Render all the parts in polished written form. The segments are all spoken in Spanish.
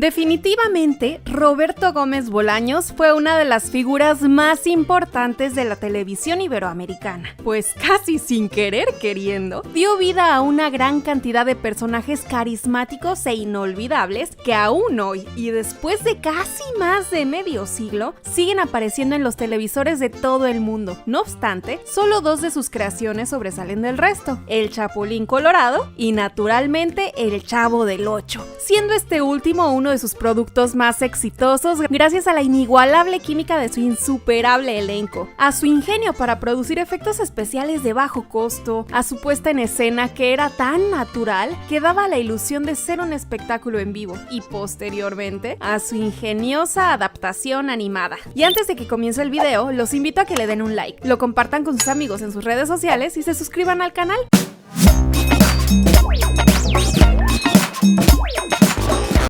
Definitivamente, Roberto Gómez Bolaños fue una de las figuras más importantes de la televisión iberoamericana, pues casi sin querer queriendo, dio vida a una gran cantidad de personajes carismáticos e inolvidables que aún hoy, y después de casi más de medio siglo, siguen apareciendo en los televisores de todo el mundo. No obstante, solo dos de sus creaciones sobresalen del resto: El Chapulín Colorado y, naturalmente, El Chavo del Ocho, siendo este último uno de sus productos más exitosos gracias a la inigualable química de su insuperable elenco, a su ingenio para producir efectos especiales de bajo costo, a su puesta en escena que era tan natural que daba la ilusión de ser un espectáculo en vivo, y posteriormente a su ingeniosa adaptación animada. Y antes de que comience el video, los invito a que le den un like, lo compartan con sus amigos en sus redes sociales y se suscriban al canal.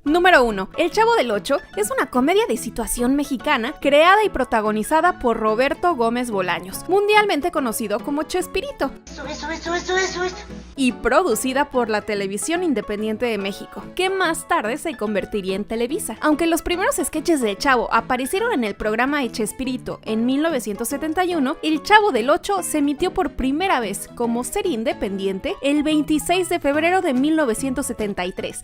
Número 1. El Chavo del Ocho es una comedia de situación mexicana creada y protagonizada por Roberto Gómez Bolaños, mundialmente conocido como Chespirito, y producida por la Televisión Independiente de México, que más tarde se convertiría en Televisa. Aunque los primeros sketches del Chavo aparecieron en el programa de Chespirito en 1971, El Chavo del Ocho se emitió por primera vez como serie independiente el 26 de febrero de 1973.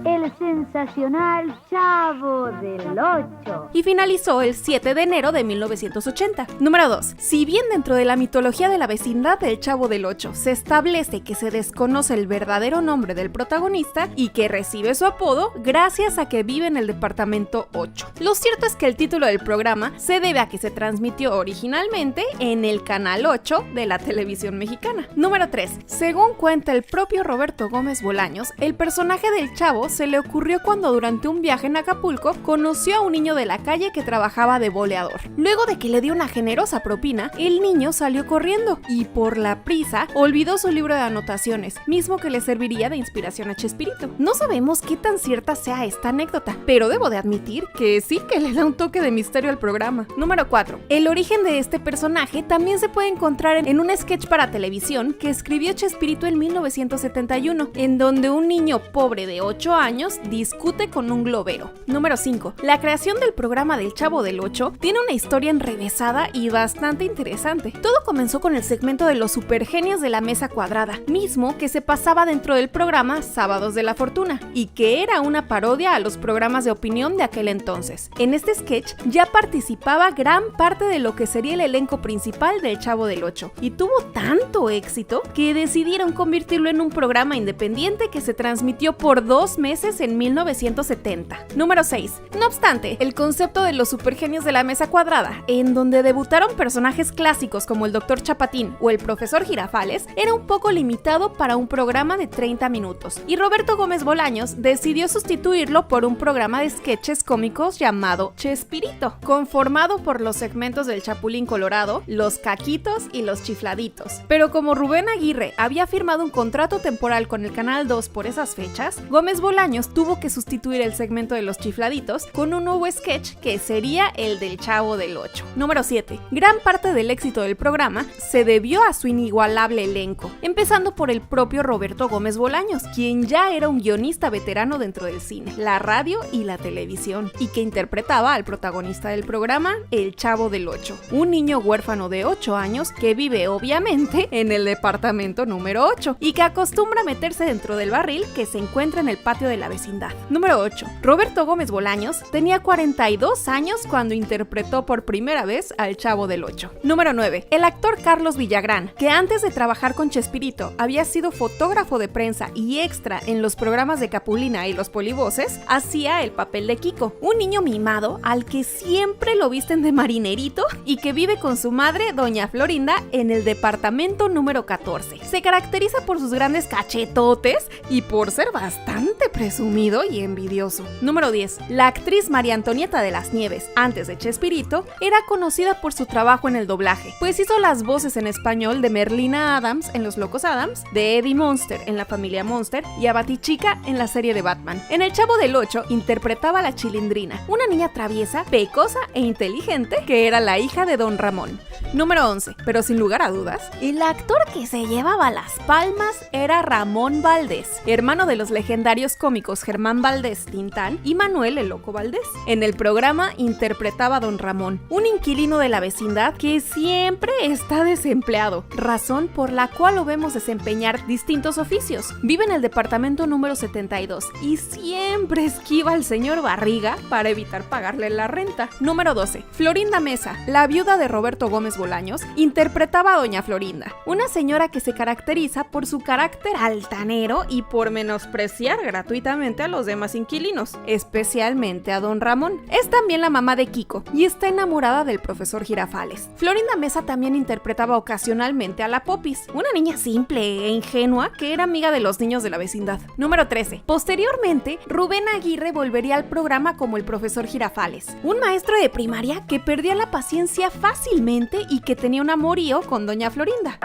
El sensacional Chavo del Ocho. Y finalizó el 7 de enero de 1980. Número 2. Si bien dentro de la mitología de la vecindad del Chavo del Ocho se establece que se desconoce el verdadero nombre del protagonista y que recibe su apodo gracias a que vive en el departamento 8. Lo cierto es que el título del programa se debe a que se transmitió originalmente en el canal 8 de la televisión mexicana. Número 3. Según cuenta el propio Roberto Gómez Bolaños, el personaje del Chavo se le ocurrió cuando durante un viaje en Acapulco conoció a un niño de la calle que trabajaba de boleador. Luego de que le dio una generosa propina, el niño salió corriendo y por la prisa olvidó su libro de anotaciones, mismo que le serviría de inspiración a Chespirito. No sabemos qué tan cierta sea esta anécdota, pero debo de admitir que sí que le da un toque de misterio al programa. Número 4. El origen de este personaje también se puede encontrar en un sketch para televisión que escribió Chespirito en 1971, en donde un niño pobre de 8 años discute con un globero. Número 5. La creación del programa del Chavo del Ocho tiene una historia enrevesada y bastante interesante. Todo comenzó con el segmento de los supergenios de la mesa cuadrada, mismo que se pasaba dentro del programa Sábados de la Fortuna, y que era una parodia a los programas de opinión de aquel entonces. En este sketch ya participaba gran parte de lo que sería el elenco principal del Chavo del Ocho, y tuvo tanto éxito que decidieron convertirlo en un programa independiente que se transmitió por 2 meses en 1970. Número 6. No obstante, el concepto de los supergenios de la mesa cuadrada, en donde debutaron personajes clásicos como el Dr. Chapatín o el Profesor Girafales, era un poco limitado para un programa de 30 minutos, y Roberto Gómez Bolaños decidió sustituirlo por un programa de sketches cómicos llamado Chespirito, conformado por los segmentos del Chapulín Colorado, Los Caquitos y Los Chifladitos. Pero como Rubén Aguirre había firmado un contrato temporal con el Canal 2 por esas fechas, Gómez Bolaños tuvo que sustituir el segmento de Los Chifladitos con un nuevo sketch que sería el del Chavo del Ocho. Número 7. Gran parte del éxito del programa se debió a su inigualable elenco, empezando por el propio Roberto Gómez Bolaños, quien ya era un guionista veterano dentro del cine, la radio y la televisión, y que interpretaba al protagonista del programa, el Chavo del Ocho, un niño huérfano de 8 años que vive obviamente en el departamento número 8 y que acostumbra meterse dentro del barril que se encuentra en el patio de la vecindad. Número 8. Roberto Gómez Bolaños tenía 42 años cuando interpretó por primera vez al Chavo del Ocho. Número 9. El actor Carlos Villagrán, que antes de trabajar con Chespirito había sido fotógrafo de prensa y extra en los programas de Capulina y Los Polivoces, hacía el papel de Kiko, un niño mimado al que siempre lo visten de marinerito y que vive con su madre, doña Florinda, en el departamento número 14. Se caracteriza por sus grandes cachetotes y por ser bastante presumido, tímido y envidioso. Número 10. La actriz María Antonieta de las Nieves, antes de Chespirito, era conocida por su trabajo en el doblaje, pues hizo las voces en español de Merlina Adams en Los Locos Adams, de Eddie Monster en La Familia Monster y a Batichica en la serie de Batman. En El Chavo del Ocho interpretaba a la Chilindrina, una niña traviesa, pecosa e inteligente que era la hija de Don Ramón. Número 11. Pero sin lugar a dudas, el actor que se llevaba las palmas era Ramón Valdés, hermano de los legendarios cómicos Germán Valdés Tintán y Manuel el Loco Valdés. En el programa interpretaba a Don Ramón, un inquilino de la vecindad que siempre está desempleado, razón por la cual lo vemos desempeñar distintos oficios. Vive en el departamento número 72 y siempre esquiva al señor Barriga para evitar pagarle la renta. Número 12. Florinda Mesa, la viuda de Roberto Gómez Bolaños, interpretaba a Doña Florinda, una señora que se caracteriza por su carácter altanero y por menospreciar gratuitamente a los demás inquilinos, especialmente a Don Ramón. Es también la mamá de Kiko y está enamorada del profesor Girafales. Florinda Mesa también interpretaba ocasionalmente a la Popis, una niña simple e ingenua que era amiga de los niños de la vecindad. Número 13. Posteriormente, Rubén Aguirre volvería al programa como el profesor Girafales, un maestro de primaria que perdía la paciencia fácilmente y que tenía un amorío con Doña Florinda.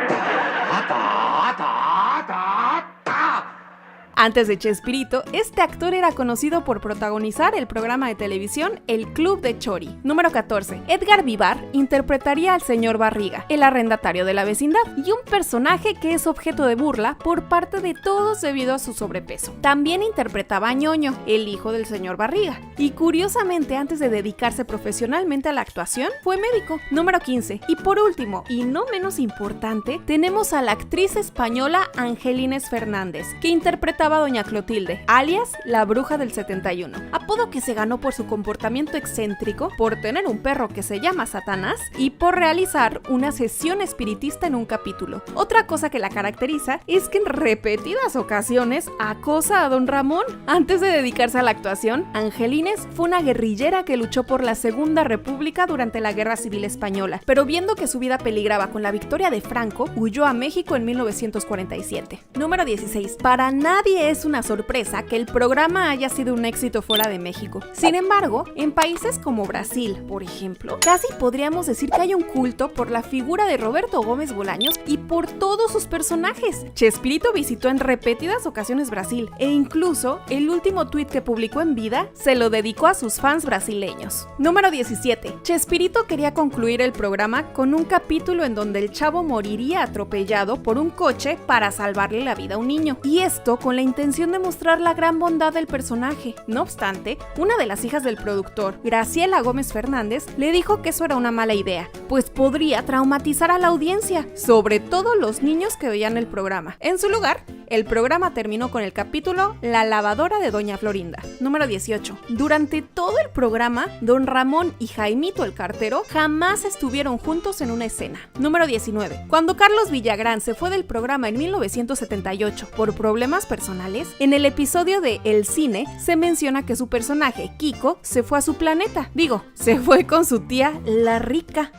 Antes de Chespirito, este actor era conocido por protagonizar el programa de televisión El Club de Chori. Número 14. Edgar Vivar interpretaría al señor Barriga, el arrendatario de la vecindad, y un personaje que es objeto de burla por parte de todos debido a su sobrepeso. También interpretaba a Ñoño, el hijo del señor Barriga, y curiosamente antes de dedicarse profesionalmente a la actuación, fue médico. Número 15. Y por último, y no menos importante, tenemos a la actriz española Angelines Fernández, que interpretaba a Doña Clotilde, alias la Bruja del 71, apodo que se ganó por su comportamiento excéntrico, por tener un perro que se llama Satanás y por realizar una sesión espiritista en un capítulo. Otra cosa que la caracteriza es que en repetidas ocasiones acosa a Don Ramón. Antes de dedicarse a la actuación, Angelines fue una guerrillera que luchó por la Segunda República durante la Guerra Civil Española, pero viendo que su vida peligraba con la victoria de Franco, huyó a México en 1947. Número 16. Para nadie es una sorpresa que el programa haya sido un éxito fuera de México. Sin embargo, en países como Brasil, por ejemplo, casi podríamos decir que hay un culto por la figura de Roberto Gómez Bolaños y por todos sus personajes. Chespirito visitó en repetidas ocasiones Brasil e incluso el último tuit que publicó en vida se lo dedicó a sus fans brasileños. Número 17. Chespirito quería concluir el programa con un capítulo en donde el chavo moriría atropellado por un coche para salvarle la vida a un niño, y esto con la intención de mostrar la gran bondad del personaje. No obstante, una de las hijas del productor, Graciela Gómez Fernández, le dijo que eso era una mala idea, pues podría traumatizar a la audiencia, sobre todo los niños que veían el programa. En su lugar, el programa terminó con el capítulo La lavadora de Doña Florinda. Número 18. Durante todo el programa, Don Ramón y Jaimito el cartero jamás estuvieron juntos en una escena. Número 19. Cuando Carlos Villagrán se fue del programa en 1978 por problemas personales, en el episodio de El Cine se menciona que su personaje, Kiko, se fue a su planeta. Se fue con su tía, la Rica.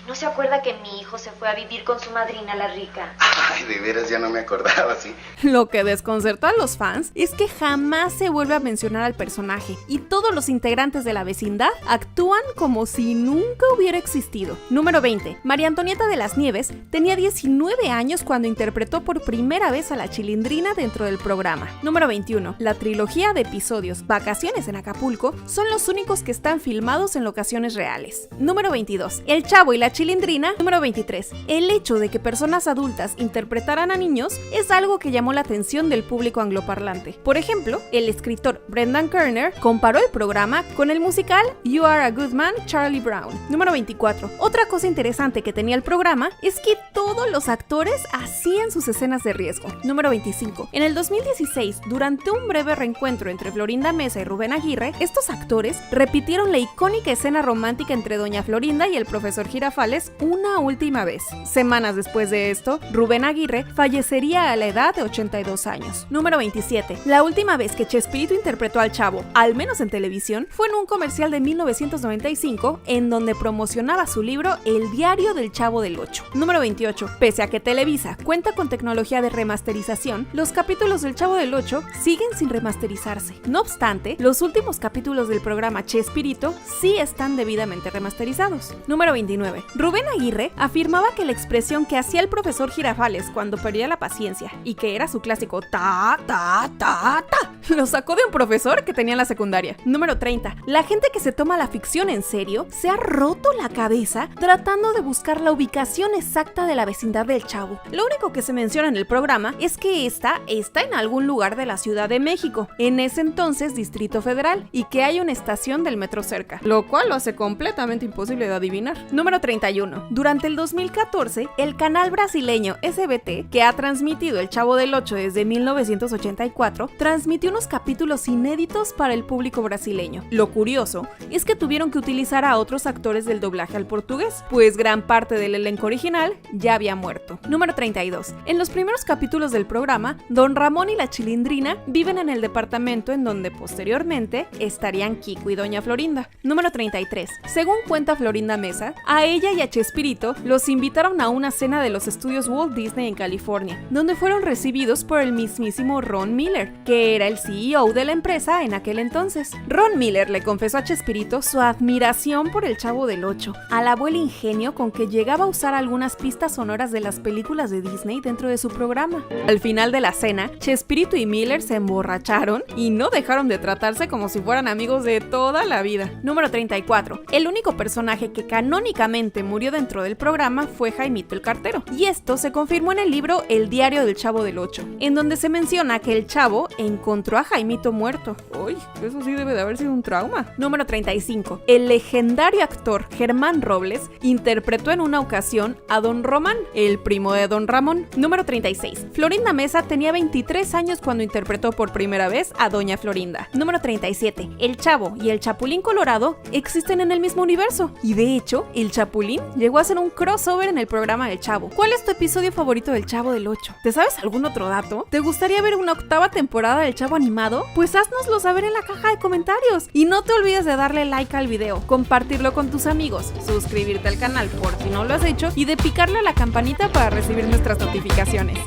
¿No se acuerda que mi hijo se fue a vivir con su madrina, la Rica? Ay, de veras ya no me acordaba, sí. Lo que desconcertó a los fans es que jamás se vuelve a mencionar al personaje y todos los integrantes de la vecindad actúan como si nunca hubiera existido. Número 20. María Antonieta de las Nieves tenía 19 años cuando interpretó por primera vez a la Chilindrina dentro del programa. Número 21. La trilogía de episodios Vacaciones en Acapulco son los únicos que están filmados en locaciones reales. Número 22. El Chavo y la Chilindrina. Número 23. El hecho de que personas adultas interpretaran a niños es algo que llamó la atención del público angloparlante. Por ejemplo, el escritor Brendan Kerner comparó el programa con el musical You Are a Good Man, Charlie Brown. Número 24. Otra cosa interesante que tenía el programa es que todos los actores hacían sus escenas de riesgo. Número 25. En el 2016, durante un breve reencuentro entre Florinda Mesa y Rubén Aguirre, estos actores repitieron la icónica escena romántica entre Doña Florinda y el profesor Girafales Girafales una última vez. Semanas después de esto, Rubén Aguirre fallecería a la edad de 82 años. Número 27. La última vez que Chespirito interpretó al Chavo, al menos en televisión, fue en un comercial de 1995 en donde promocionaba su libro El diario del Chavo del Ocho. Número 28. Pese a que Televisa cuenta con tecnología de remasterización, los capítulos del Chavo del Ocho siguen sin remasterizarse. No obstante, los últimos capítulos del programa Chespirito sí están debidamente remasterizados. Número 29. Rubén Aguirre afirmaba que la expresión que hacía el profesor Girafales cuando perdía la paciencia y que era su clásico ta, lo sacó de un profesor que tenía en la secundaria. Número 30. La gente que se toma la ficción en serio se ha roto la cabeza tratando de buscar la ubicación exacta de la vecindad del Chavo. Lo único que se menciona en el programa es que esta está en algún lugar de la Ciudad de México, en ese entonces Distrito Federal, y que hay una estación del metro cerca, lo cual lo hace completamente imposible de adivinar. Número 31. Durante el 2014, el canal brasileño SBT, que ha transmitido El Chavo del Ocho desde 1984, transmitió unos capítulos inéditos para el público brasileño. Lo curioso es que tuvieron que utilizar a otros actores del doblaje al portugués, pues gran parte del elenco original ya había muerto. Número 32. En los primeros capítulos del programa, Don Ramón y la Chilindrina viven en el departamento en donde posteriormente estarían Kiko y Doña Florinda. Número 33. Según cuenta Florinda Mesa, a ella y a Chespirito los invitaron a una cena de los estudios Walt Disney en California, donde fueron recibidos por el mismísimo Ron Miller, que era el CEO de la empresa en aquel entonces. Ron Miller le confesó a Chespirito su admiración por el Chavo del Ocho, alabó el ingenio con que llegaba a usar algunas pistas sonoras de las películas de Disney dentro de su programa. Al final de la cena, Chespirito y Miller se emborracharon y no dejaron de tratarse como si fueran amigos de toda la vida. Número 34. El único personaje que canónicamente murió dentro del programa fue Jaimito el Cartero, y esto se confirmó en el libro El diario del Chavo del Ocho, en donde se menciona que el Chavo encontró a Jaimito muerto. Uy, eso sí debe de haber sido un trauma. Número 35. El legendario actor Germán Robles interpretó en una ocasión a Don Román, el primo de Don Ramón. Número 36. Florinda Mesa tenía 23 años cuando interpretó por primera vez a Doña Florinda. Número 37. El Chavo y el Chapulín Colorado existen en el mismo universo, y de hecho, el Chapulín llegó a hacer un crossover en el programa del Chavo. ¿Cuál es tu episodio favorito del Chavo del Ocho? ¿Te sabes algún otro dato? ¿Te gustaría ver una octava temporada del Chavo animado? Pues háznoslo saber en la caja de comentarios. Y no te olvides de darle like al video, compartirlo con tus amigos, suscribirte al canal por si no lo has hecho y de picarle a la campanita para recibir nuestras notificaciones.